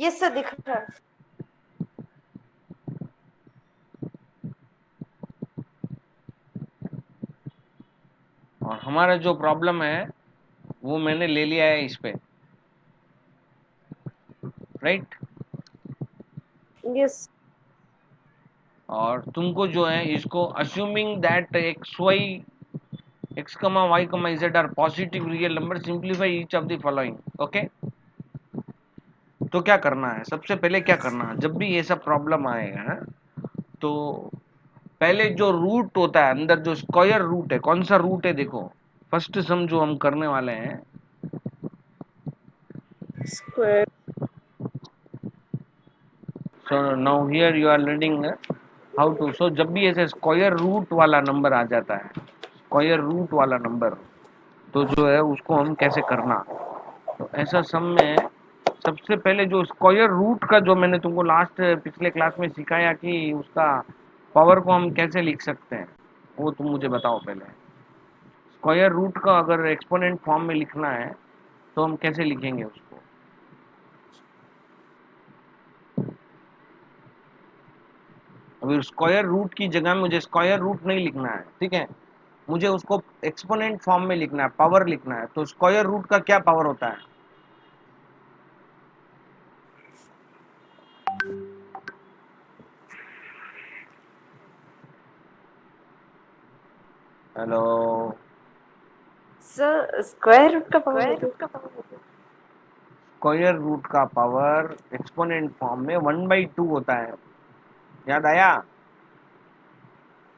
Yes sir, दिख रहा है। और हमारा जो प्रॉब्लम है वो मैंने ले लिया है इस पे, राइट। यस। और तुमको जो है इसको assuming that x comma y comma z are positive real number, simplify each of the following. Okay, तो क्या करना है, सबसे पहले क्या करना है, जब भी ये सब प्रॉब्लम आएगा तो पहले जो रूट होता है अंदर, जो स्क्वायर रूट है, कौन सा रूट है देखो। फर्स्ट सम जो हम करने वाले हैं, square. So now here you are learning how to, so जब भी ऐसे स्क्वायर रूट वाला नंबर आ जाता है, स्क्वायर रूट वाला नंबर, तो जो है उसको हम कैसे करना। तो ऐसा सम में सबसे पहले जो स्क्वायर रूट का, जो मैंने तुमको लास्ट पिछले क्लास में सिखाया कि उसका पावर को हम कैसे लिख सकते हैं, वो तुम मुझे बताओ पहले। स्क्वायर रूट का अगर एक्सपोनेंट फॉर्म में लिखना है तो हम कैसे लिखेंगे उसको। अभी स्क्वायर रूट की जगह मुझे स्क्वायर रूट नहीं लिखना है, ठीक है, मुझे उसको एक्सपोनेंट फॉर्म में लिखना है, पावर लिखना है। तो स्क्वायर रूट का क्या पावर होता है। हेलो। सर, स्क्वायर रूट का पावर होता है। स्क्वायर रूट का पावर एक्सपोनेंट फॉर्म में 1/2 होता है। याद आया,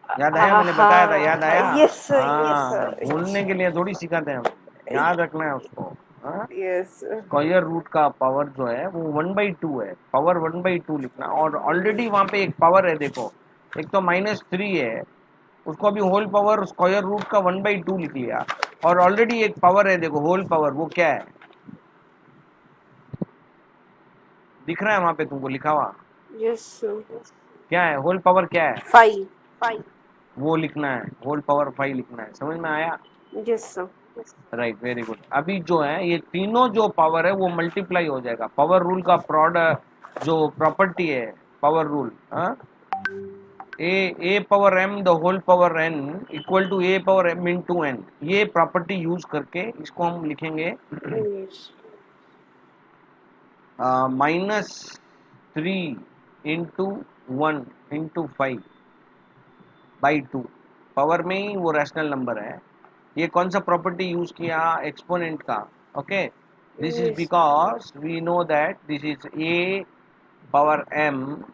याद आया, मैंने बताया था, याद हाँ, आया। यस सर, यस हाँ, सर। भूलने के लिए थोड़ी सिखाते हैं हम, याद रखना है उसको। हाँ, यस। स्क्वायर रूट का पावर जो है वो 1/2 है, पावर 1/2 लिखना। और ऑलरेडी वहां पे एक पावर है देखो, एक तो -3 है, उसको अभी होल पावर स्क्वायर रूट का 1/2 लिख लिया। और ऑलरेडी एक पावर है देखो, होल पावर, वो क्या है, दिख रहा है वहां पे तुमको लिखा हुआ, यस सर। क्या है होल पावर, क्या है, 5। वो लिखना है, होल पावर 5 लिखना है। समझ में आया। Yes sir. Right, very good. अभी जो है ये तीनों जो पावर है वो मल्टीप्लाई हो जाएगा। पावर रूल का प्रोडक्ट जो प्रॉपर्टी है, power rule, a power m the whole power n equal to a power m into n, ये प्रॉपर्टी यूज करके इसको हम लिखेंगे यस। -3 into 1 into 5/2। पावर में ही वो रैशनल नंबर है। ये कौन सा प्रॉपर्टी यूज किया, एक्सपोनेंट का। Okay, this is yes. Because we know that this is a power m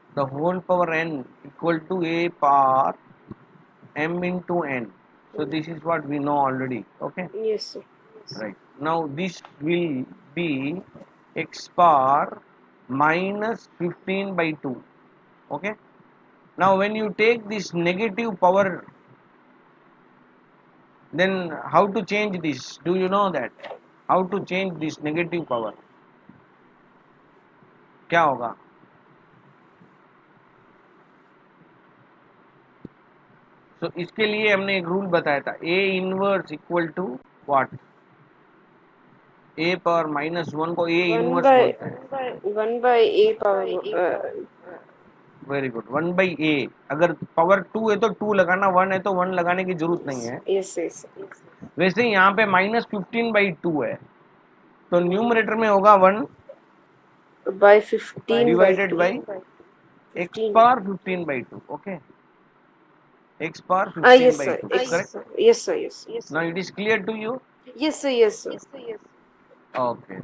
the whole power n equal to a power m into n. So this is what we know already. Okay, yes sir. right. Now this will be x bar minus 15/2. Okay. Now when you take this negative power, then how to change this? Do you know that? How to change this negative power? क्या होगा। तो इसके लिए हमने एक rule बताया था, a inverse equal to what, a power -1 को a वन इनवर्स बाय बोलते हैं। 1 by a power. Very good, 1/a। अगर पावर 2 है तो 2 लगाना, 1 है तो 1 लगाने की जरूरत नहीं है। Yes yes. वैसे ही यहाँ पे -15/2 है, तो न्यूमरेटर में होगा 1 by 15/2। Divided by x 15। Power 15/2। Okay, x power yes sir, 15/2, yes correct. Sir, yes sir, yes. Now it is clear to you. Yes sir, yes sir. Okay,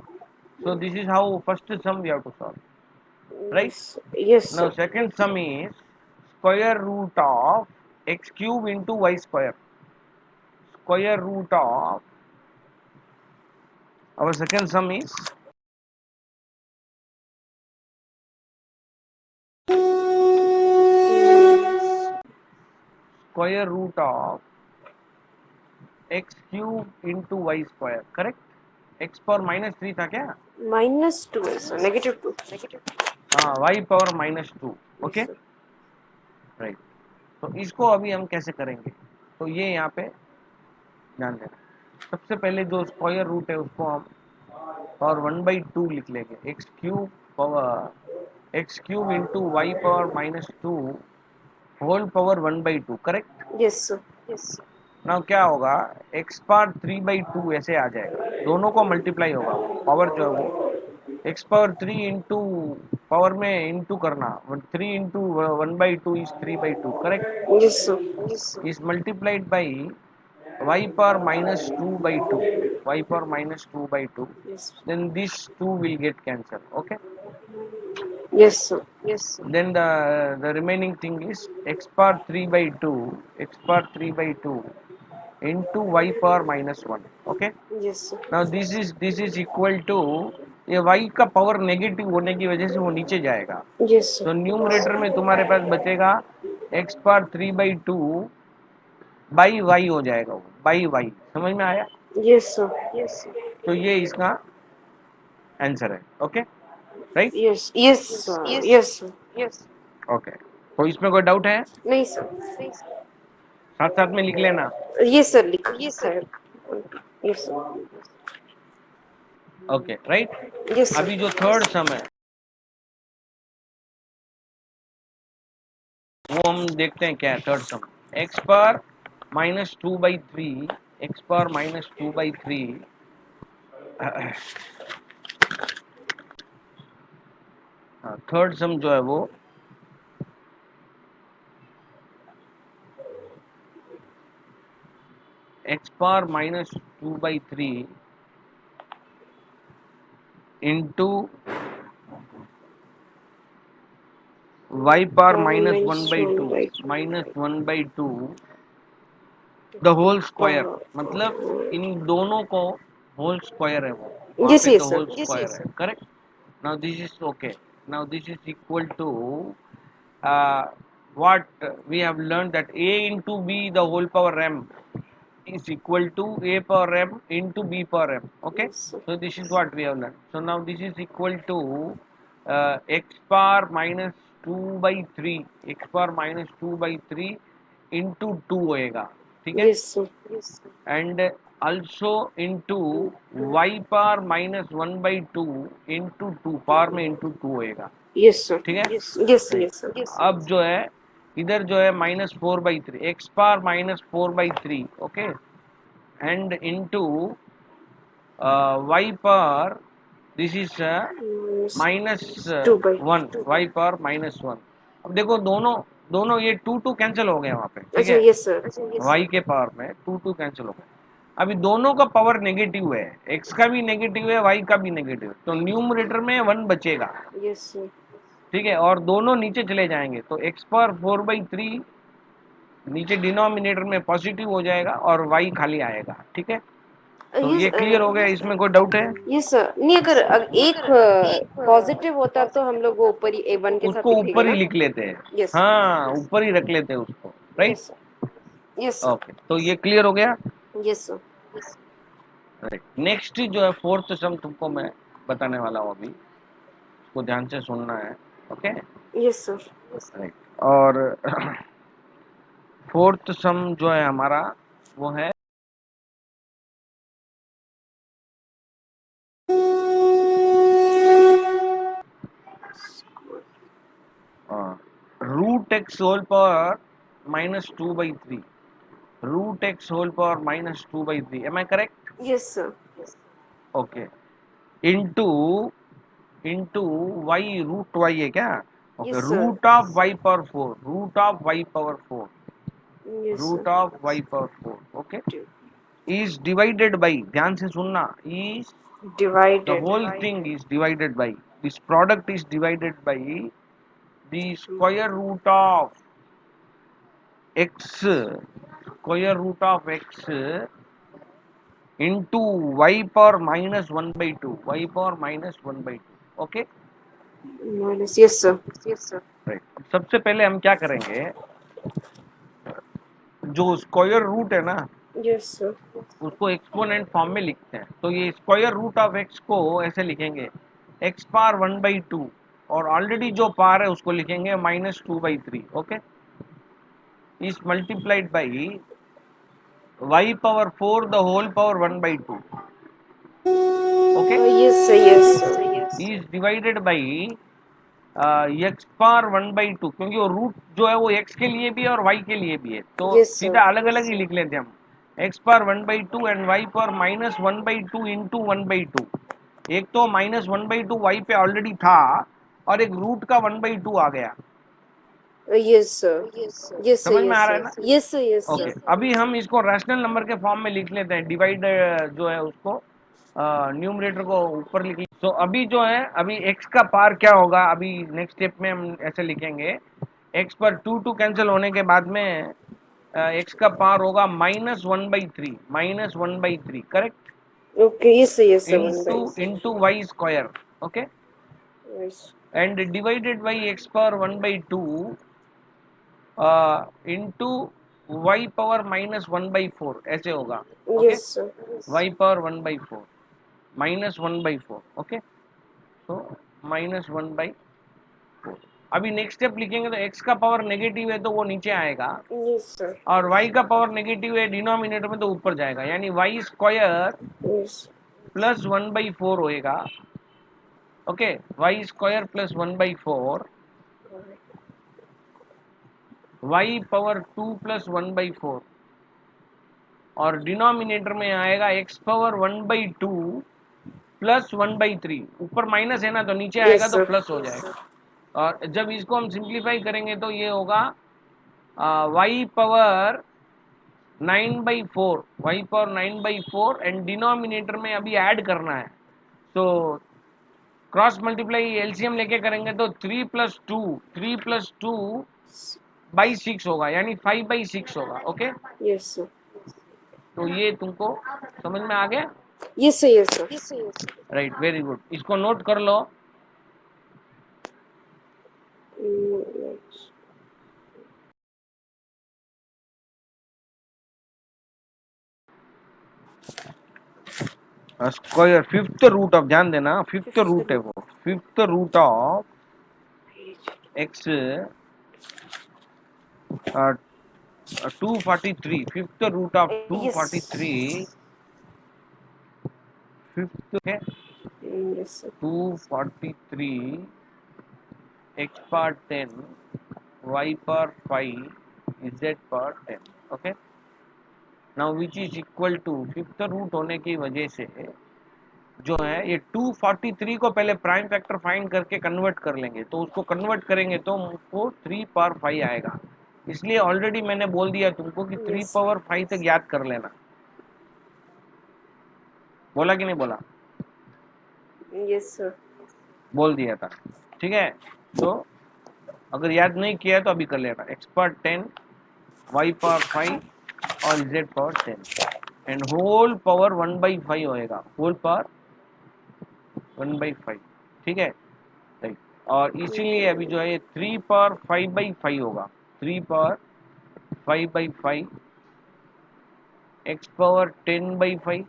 so this is how first sum we have to solve, right. Yes. Yes Now sir. second sum is square root of x cube into y square. Square root of, our second sum is square root of x cube into y square, correct. x power -3 था क्या। -2 है sir, -2। हाँ, y power -2। Yes okay, sir. Right. तो इसको अभी हम कैसे करेंगे, तो ये यहाँ पे ध्यान देना। सबसे पहले जो स्क्वायर रूट है उसको हम पावर 1/2 लिख लेंगे, x cube power x cube into y power minus 2 whole power 1 by 2, correct? Yes, sir. Now क्या होगा, x पावर 3 by 2 ऐसे आ जाएगा, दोनों को मल्टीप्लाई होगा, पावर जो है वो x पावर 3 इंटू पावर में इंटू करना, 3 into 1 by 2 is 3 by 2, correct? Yes, sir. is multiplied by y power minus 2 by 2, y power minus 2 by 2, Yes. then this 2 will get cancelled, okay? Yes, sir. Then the remaining thing is x power 3 by 2, x power 3 by 2 into y power minus 1, okay? Yes, sir. now this is equal to, ये y का power negative होने की वजह से वो नीचे जाएगा, Yes, sir. तो न्यूमरेटर में तुम्हारे पास बचेगा x power 3 by 2 by y हो जाएगा, वो बाई वाई, समझ में आया? Yes, sir. तो ये इसका आंसर है, okay right? Yes. Yes, sir. Yes, sir. Okay, तो इसमें कोई डाउट है? नहीं सर. साथ साथ में लिख लेना. Yes, sir. लिखा है. Yes, sir. Okay right. Yes, sir. अभी जो थर्ड सम है वो हम देखते हैं क्या है. Third sum x power minus 2/3, x power minus 2/3 third sum जो है वो x power minus 2/3 into y power minus 1/2 the whole square, मतलब इन दोनों को होल स्क्वायर है वो, वहाँ Yes, पे yes, तो sir. होल स्क्वायर है, correct. Now this is okay. Now this is equal to what we have learned that a into b the whole power m is equal to a power m into b power m, okay? Yes, sir. So this is what we have learned. So now this is equal to x power minus 2/3, x power minus 2/3 into 2 होएगा, ठीक है? Yes, sir. and also into y power minus 1/2 into 2 power में into 2 होएगा, Yes, sir. ठीक है? Yes, yes, sir. अब जो है इधर जो है minus 4/3, x power minus 4/3, okay, and into y power, this is minus 1, y power minus 1. अब देखो दोनों दोनों ये 2 कैंसिल हो गए वहाँ पे, ठीक अच्छा, है? yes, sir. वाई के पावर में 2 कैंसिल हो गए. अभी दोनों का पावर नेगेटिव है, एक्स का भी नेगेटिव है, वाई का भी नेगेटिव है, तो न्यूमरेटर में 1 बचेगा, Yes, sir. ठीक है? और दोनों नीचे चले जाएंगे, तो x पावर 4/3 नीचे डिनोमिनेटर में पॉजिटिव हो जाएगा और y खाली आएगा, ठीक है? तो Yes, ये क्लियर हो गया, इसमें कोई डाउट है? yes, sir. नहीं, अगर एक पॉजिटिव होता तो हम लोग वो ऊपर ही A1 के साथ उसको लिखेंगे ऊपर ही ना. लिख लेते हैं, Yes. हाँ ऊपर ही रख लेते हैं उसको, right? Yes, sir. Yes, sir. Okay, तो ये क्लियर हो गया, Yes, sir. राइट. नेक्स्ट जो है फोर्थ सम तुमको मैं बताने वाला हूँ अभी, उसको ध्यान से सुनना है, ओके? Yes, sir. राइट. और फोर्थ सम जो है हमारा वो है root x whole power minus 2/3, root x whole power minus 2/3, am I correct? Yes, sir. Okay, into into y, root y है क्या? Okay, Yes, sir. Root of y power 4, root of y power 4, Yes, root sir. Of y power 4, okay, is divided by, ध्यान से सुनना, is the Divided. Whole thing is divided by, this product is divided by the square root of x, square root of x into y power minus 1/2, y power minus 1/2, okay Minus. Yes, sir. Right. सबसे पहले हम क्या करेंगे, जो square root है ना Yes, sir. उसको exponent form में लिखते हैं, तो ये स्क्वायर रूट ऑफ x को ऐसे लिखेंगे x पावर 1/2, और ऑलरेडी जो पावर है उसको लिखेंगे minus 2/3, okay, is multiplied by y power 4 the whole power 1/2, okay. Yes, sir. Yes, sir. Is divided by x power 1/2, क्योंकि वो रूट जो है वो एक्स के लिए भी है और वाई के लिए भी है, तो Yes, sir. सीधा अलग अलग ही लिख लेते हैं हम। X power 1/2 and y power -1/2 into 1/2। एक तो -1/2 वाई पे ऑलरेडी था और एक रूट का 1/2 आ गया। Yes, sir. Yes, sir. समझ में Yes, आ रहा है sir. ना? Yes, sir. Yes, okay, sir. अभी हम इसको रैशनल नंबर के फॉर्म में लिख लेते हैं। डिवाइड जो है उसको न्यूमरेटर को ऊपर लिख। तो अभी जो है, अभी x का पार क्या होगा, अभी नेक्स्ट स्टेप में हम ऐसे लिखेंगे। x पर 2 कैंसिल होने के बाद में x का पार होगा -1/3, -1/3, correct, Okay. Yes, sir. Yes, sir. One into by. Into y square. Okay, Yes. And divided by x power 1/2 into y power -1/4, ऐसे होगा। Okay, Yes, sir. Y power 1/4 -1/4। Okay, तो -1/4। अभी नेक्स्ट स्टेप लिखेंगे तो x का power negative है तो वो नीचे आएगा, Yes, sir. और y का पावर नेगेटिव है डिनोमिनेटर में तो ऊपर जाएगा, यानी वाई स्क्वायर Yes. प्लस 1/4 होएगा। Okay, y square plus 1/4, y power 2 plus 1/4, और डिनोमिनेटर में आएगा x पावर 1/2 प्लस 1/3। ऊपर माइनस है ना, तो नीचे Yes, आएगा तो sir. प्लस हो जाएगा। और जब इसको हम सिंप्लीफाई करेंगे तो ये होगा y power 9/4, y power 9/4, and denominator में अभी ऐड करना है, तो क्रॉस मल्टीप्लाई एलसीएम लेके करेंगे तो 3 + 2 होगा, यानी 5/6 होगा। Okay, Yes, sir. तो ये तुमको समझ में आ गया? Yes, sir. Yes, sir. Right, very good, इसको नोट कर लो। Yes. Square fifth root of, ध्यान देना, फिफ्थ रूट है वो, fifth root of x 243, fifth root of Yes. 243, fifth है Yes, sir. 243 x power 10 y power 5 z power 10। Okay, now which is equal to, fifth root होने की वजह से जो है ये 243 को पहले प्राइम फैक्टर फाइंड करके कन्वर्ट कर लेंगे, तो उसको कन्वर्ट करेंगे तो हमको 3 पावर 5 आएगा। इसलिए ऑलरेडी मैंने बोल दिया तुमको कि 3 Yes. पावर 5 तक याद कर लेना। बोला कि नहीं बोला? Yes, sir. बोल दिया था, ठीक है। तो अगर याद नहीं किया तो अभी कर लेना। x पावर 10, y पावर 5 और z power 10, and whole power 1/5 होएगा, होल पावर 1/5, ठीक है, राइट। और इसीलिए अभी जो है 3 पावर 5/5 होगा, 3 power 5/5, x power 10/5,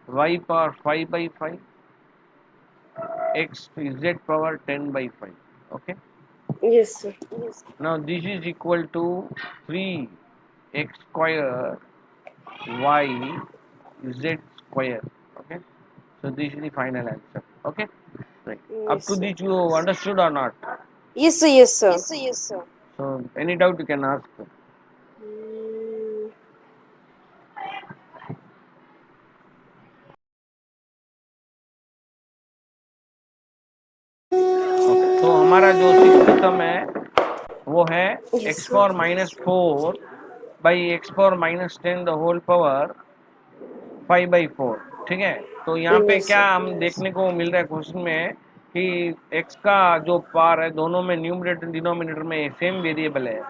y power 5/5, x z power 10/5। Okay, Yes, sir. now this is equal to 3x square y z square। Okay, so this is the final answer। Okay, right, up Yes, to sir. this you understood or not? Yes, sir. Yes, sir. So any doubt you can ask। Mm, Okay, तो हमारा जो sixth term है वो है Yes, x sir. Power -4 by x power -10 the whole power 5/4, ठीक है। तो यहाँ पे Yes, क्या sir. हम देखने को मिल रहा है क्वेश्चन में कि x का जो पार है दोनों में न्यूमरेटर डिनोमिनेटर में सेम वेरिएबल है,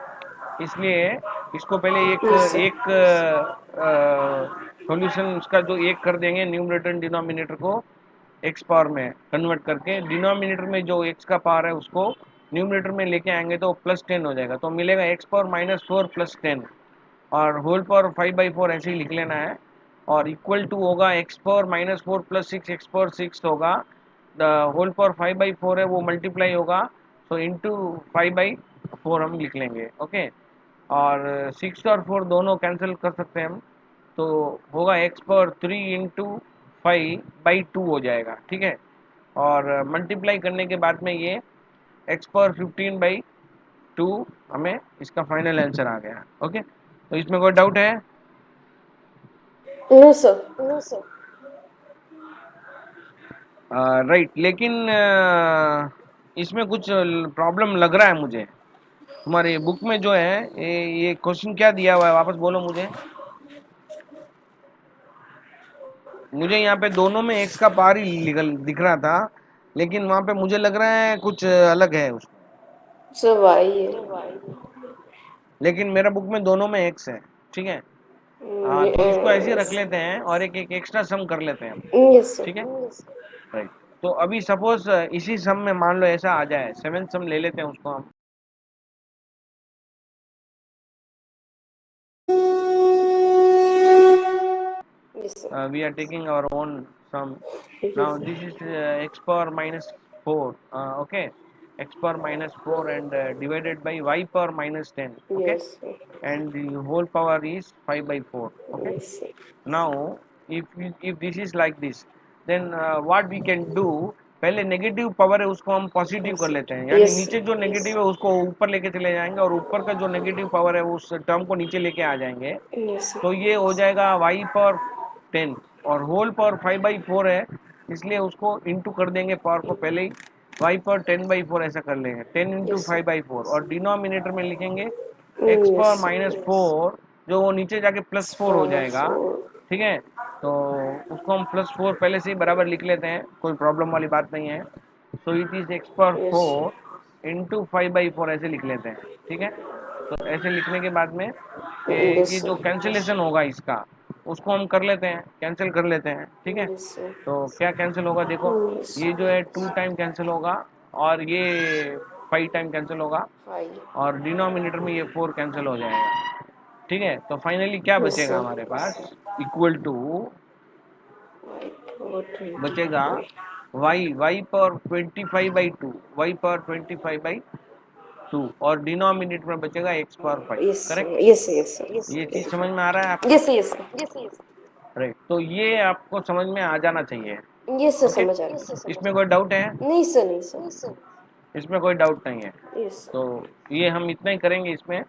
इसलिए इसको पहले एक Yes, sir. एक सॉल्यूशन उसका जो एक कर देंगे, न्यूमरेटर डिनोमिनेटर को x पावर में कन्वर्ट करके, डिनोमिनेटर में जो x का पावर है उसको न्यूमरेटर में लेके आएंगे तो +10 हो जाएगा, तो मिलेगा x पावर -4 + 10, और होल पावर 5/4 ऐसे ही लिख लेना है, और इक्वल टू होगा x पावर -4 + 6, x पावर 6 होगा, द होल पावर 5/4 है वो मल्टीप्लाई होगा, सो इंटू 5/4 हम लिख लेंगे। ओके, और 6 और 4 दोनों कैंसिल कर सकते हैं हम, तो होगा x पावर 3 इंटू 5/2 हो जाएगा, ठीक है। और मल्टीप्लाई करने के बाद में ये x⁻15/2 हमें इसका फाइनल आंसर आ गया। ओके, तो इसमें कोई डाउट है? No sir. राइट, लेकिन इसमें कुछ प्रॉब्लम लग रहा है मुझे। तुम्हारी बुक में जो है ये क्वेश्चन क्या दिया हुआ है, वापस बोलो मुझे। मुझे यहाँ पे दोनों में x का पार ही दिख रहा था, लेकिन वहाँ पे मुझे लग रहा है कुछ अलग है उसमें। सर वाई है। लेकिन मेरा बुक में दोनों में x है, ठीक है। तो इसको ऐसे ही रख लेते हैं और एक एक एक्स्ट्रा सम कर लेते हैं हम, यस सर। ठीक है। राइट, तो अभी सपोज इसी सम में मान लो ऐसा आ जाए, 7th सम ले लेते हैं उसको हम। Yes sir. We are taking our own sum. Now this is x⁻⁴, okay, x⁻⁴ and divided by y⁻10, okay, yes sir. and the whole power is 5/4, okay. Yes sir. Now if this is like this, then what we can do, पहले negative power है उसको हम positive कर लेते हैं, यानी yes नीचे जो नेगेटिव है उसको ऊपर लेके चले जाएंगे और ऊपर का जो नेगेटिव पावर है उस टर्म को नीचे लेके आ जाएंगे। यस तो ये हो जाएगा y⁻10 और होल पावर 5/4 है, इसलिए उसको इंटू कर देंगे पावर को पहले ही, y⁻10/4 ऐसा कर लेंगे, 10 इंटू यस 5/4 और डिनोमिनेटर में लिखेंगे यस x⁻⁴, जो वो नीचे जाके +4 हो जाएगा, फोर। ठीक है। तो उसको हम +4 पहले से ही बराबर लिख लेते हैं, कोई प्रॉब्लम वाली बात नहीं है। So it is yes x⁻⁴ into 5/4 ऐसे लिख लेते हैं, ठीक है। तो ऐसे लिखने के बाद में ये यस जो कैंसिलेशन होगा इसका, उसको हम कर लेते हैं, कैंसिल कर लेते हैं, ठीक है। यस तो क्या कैंसिल होगा देखो, यस ये जो है 2 टाइम कैंसिल होगा और ये 5 टाइम कैंसिल होगा फाइव। और डिनोमिनेटर में ये 4 कैंसिल हो जाएगा, ठीक है। तो फाइनली क्या यस बचेगा सर। हमारे पास, इक्वल टू बचेगा y⁻25/2, y⁻25/2 और डिनोमिनेटर में बचेगा x⁻5, yes correct. Yes yes sir. ये चीज समझ में आ रहा है आपको? Yes yes sir. राइट, तो ये आपको समझ में आ जाना चाहिए। यस सर, ओके, समझ आ रहा है। इसमें कोई डाउट है? नहीं सर, नहीं सर। इसमें कोई डाउट नहीं है। यस तो ये हम इतना ही करेंगे इसमें,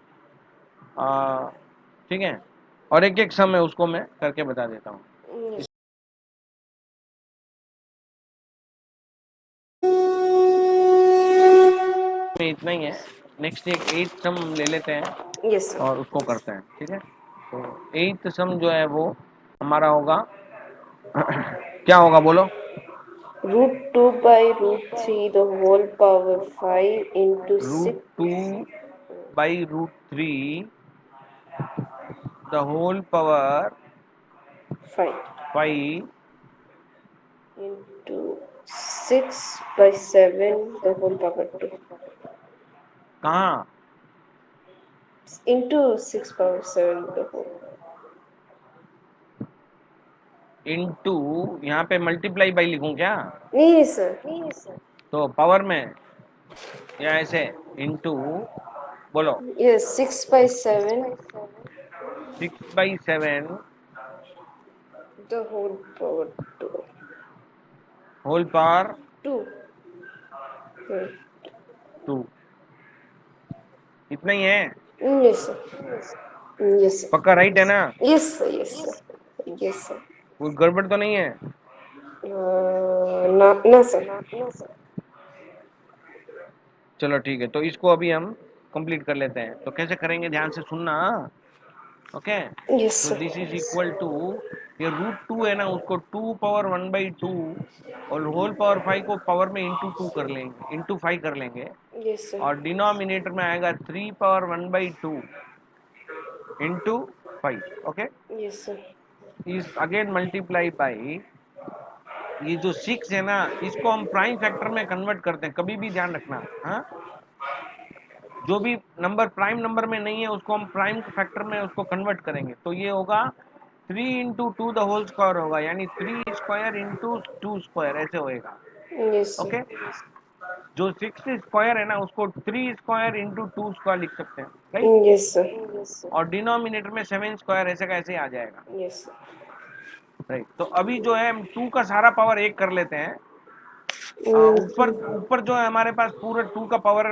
ठीक है। और एक एक सम है उसको मैं करके बता देता हूँ। सर। इसमें इतना ही है। नेक्स्ट एक 8th सम ले लेते हैं यस सर। और उसको करते हैं, ठीक है। तो 8th सम जो है वो हमारा होगा क्या होगा बोलो? √2/√3 the whole power 5 into root 6 two by √3 the whole power 5 5 into 6/7 the whole power 2 कहाँ? into 6/7 the whole। इनटू, यहाँ पे मल्टीप्लाई बाई लिखूं क्या? नहीं सर। तो पावर में या ऐसे इनटू, बोलो। ये 6/7 6/7 the whole power 2 whole power 2। 2, इतना ही है। Yes sir. यस पक्का राइट है ना? Yes sir. Yes sir. Yes sir. कोई गड़बड़ तो नहीं है? ना ना सर। चलो ठीक है, तो इसको अभी हम कंप्लीट कर लेते हैं। तो कैसे करेंगे ध्यान से सुनना। ओके, यस तो sir. This is equal to, ये √2 है ना, उसको 2 पावर 1/2 और होल पावर 5 को पावर में इंटू 2 कर लेंगे, इंटू 5 कर लेंगे यस सर। और डिनोमिनेटर में आएगा 3 power 1/2 into 5, okay. Yes sir. Is again multiply by, ये जो 6 है ना, इसको हम प्राइम फैक्टर में कन्वर्ट करते हैं, कभी भी ध्यान रखना। हाँ, जो भी नंबर प्राइम नंबर में नहीं है उसको हम प्राइम फैक्टर में उसको कन्वर्ट करेंगे। तो ये होगा 3 × 2 द होल स्क्वायर होगा, यानी 3² इंटू 2² ऐसे होएगा, यस सर। ओके। जो 6² है ना उसको 3² इंटू 2² लिख सकते हैं, राइट। Yes sir. और डिनोमिनेटर में 7² ऐसे का ऐसे ही आ जाएगा, यस सर। राइट। तो अभी जो है हम 2 का सारा पावर 1 कर लेते हैं। ऊपर ऊपर जो है हमारे पास पूरा 2 का पावर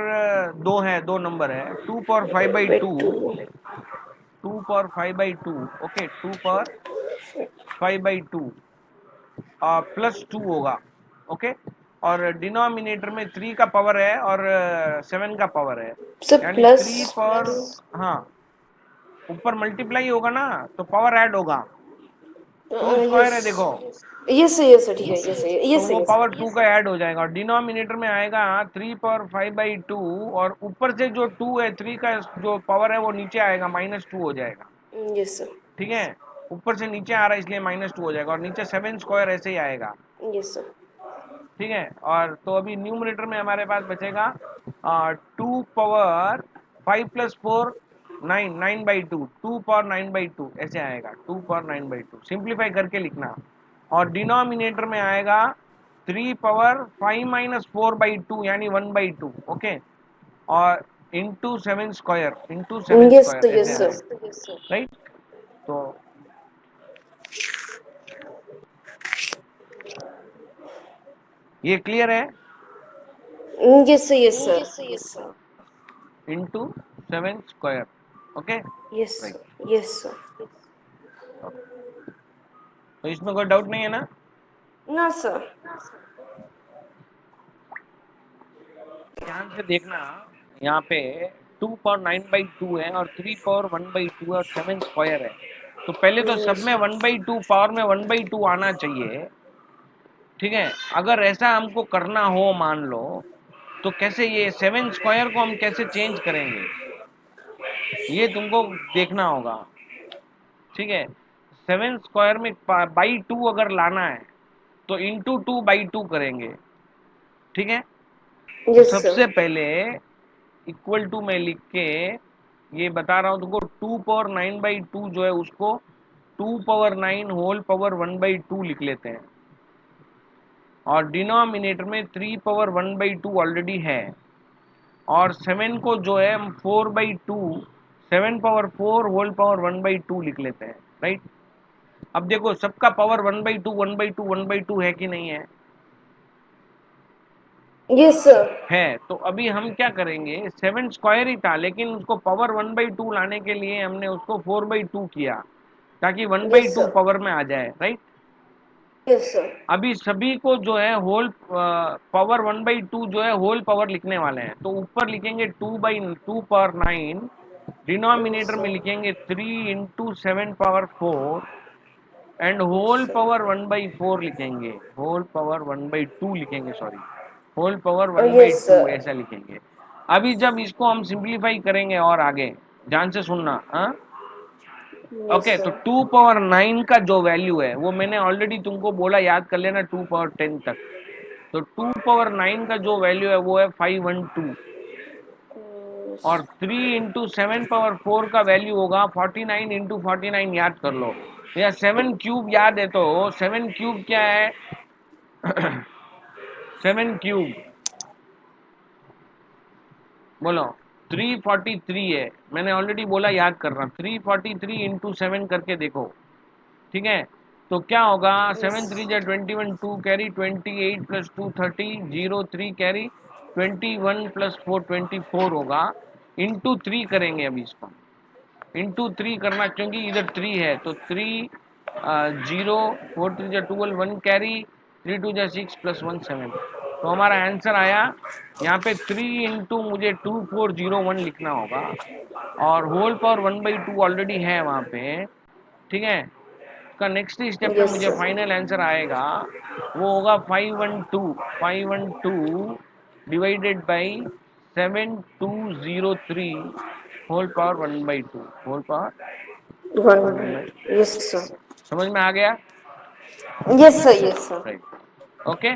2 है, 2 नंबर है। 2 power 5/2, 2 power 5/2, okay, 2 power 5/2 plus 2 होगा, ओके। और डिनोमिनेटर में 3 का पावर है और 7 का पावर है, सर यानी प्लस 3 पावर, हाँ, ऊपर मल्टीप्लाई होगा ना तो पावर ऐड होगा। 2 स्क्वायर है देखो, यस सर, ठीक है, यस तो यस वो यस। पावर 2 का ऐड हो जाएगा। और डिनोमिनेटर में आएगा 3 पावर 5/2, और ऊपर से जो 2 है, 3 का जो पावर है वो नीचे आएगा, -2 हो जाएगा। यस सर, ठीक है, ऊपर से नीचे आ रहा है इसलिए -2 हो जाएगा, और नीचे 7 स्क्वायर ऐसे ही आएगा। यस सर, ठीक है, और तो अभी न्यूमरेटर में हमारे पास बचेगा 2 पावर 5 प्लस 4 9, 9/2, 2 पावर 9/2 ऐसे आएगा, 2 पावर 9/2 सिंप्लीफाई करके लिखना। और डिनोमिनेटर में आएगा 3 पावर 5 माइनस 4/2 यानी 1/2, ओके। और into 7 square, into 7 yes square sir, ऐसे यस सर, आएगा, राइट। तो ये क्लियर है, yes sir, yes sir, yes sir, into 7 square, okay, yes right. Sir, yes sir. तो इसमें कोई डाउट नहीं है ना? ना सर। ध्यान से देखना, यहाँ पे 2 पावर 9/2 है और 3 पावर 1/2 है और 7 स्क्वायर है। तो पहले तो सब में 1/2 पावर में 1/2 आना चाहिए। ठीक है, अगर ऐसा हमको करना हो मान लो, तो कैसे ये 7 स्क्वायर को हम कैसे चेंज करेंगे, ये तुमको देखना होगा। ठीक है, 7 स्क्वायर में /2 अगर लाना है तो इंटू 2/2 करेंगे। ठीक है, तो यस सर, सबसे पहले इक्वल टू में लिख के ये बता रहा हूं तुमको, 2 पावर 9/2 जो है उसको 2 पावर 9 होल पावर 1/2 लिख लेते हैं। और डिनोमिनेटर में 3 पावर 1/2 ऑलरेडी है, और 7 को जो है हम 4/2, 7 पावर 4 होल पावर 1/2 लिख लेते हैं, राइट। अब देखो सबका पावर 1/2 1/2 1/2 है कि नहीं है? यस सर, है। तो अभी हम क्या करेंगे, 7 स्क्वायर ही था लेकिन उसको पावर 1/2 लाने के लिए हमने उसको 4/2 किया, ताकि यस 1/2 सर, पावर में आ जाए, राइट। यस सर, अभी सभी को जो है होल पावर 1/2 जो है होल पावर लिखने वाले हैं। तो ऊपर लिखेंगे 2/2 पावर 9, डिनोमिनेटर में लिखेंगे 3 into 7 power 4, and whole power 1/4 लिखेंगे, होल पावर 1/2 लिखेंगे, sorry, whole power yes 1/2 sir, ऐसा लिखेंगे। अभी जब इसको हम सिंप्लीफाई करेंगे और आगे ध्यान से सुनना, हाँ, यस ओके। तो सर, 2 पावर 9 का जो वैल्यू है वो मैंने ऑलरेडी तुमको बोला, याद कर लेना, 2 पावर 10 तक। तो 2 पावर 9 का जो वैल्यू है वो है 512, और 3 इंटू 7 पावर 4 का वैल्यू होगा 49 इंटू 49, याद कर लो। या 7 क्यूब याद है, तो 7 क्यूब क्या है? 7 क्यूब बोलो, 343 है। मैंने ऑलरेडी बोला, याद कर रहा, 343 इंटू 7 करके देखो। ठीक है, तो क्या होगा, यस, 7 3 जा 21, 2 कैरी 28 प्लस 2 30, 0 3 कैरी 21 प्लस 4 24 होगा। इंटू 3 करेंगे अभी इसको, इंटू 3 करना क्योंकि इधर 3 है, तो 3 0 4 3 जा 12, 1 कैरी 3 2 जा 6 प्लस 1 7। तो हमारा आंसर आया यहाँ पे 3 इंटू मुझे 2401 लिखना होगा, और होल पावर 1/2 ऑलरेडी है वहाँ पे। ठीक है, का नेक्स्ट स्टेप पे यस मुझे सर, फाइनल आंसर आएगा, वो होगा 512 divided by 7203 whole power 1/2, whole power one, 1/2। Yes sir, समझ में आ गया? Yes sir, yes sir. Right, okay.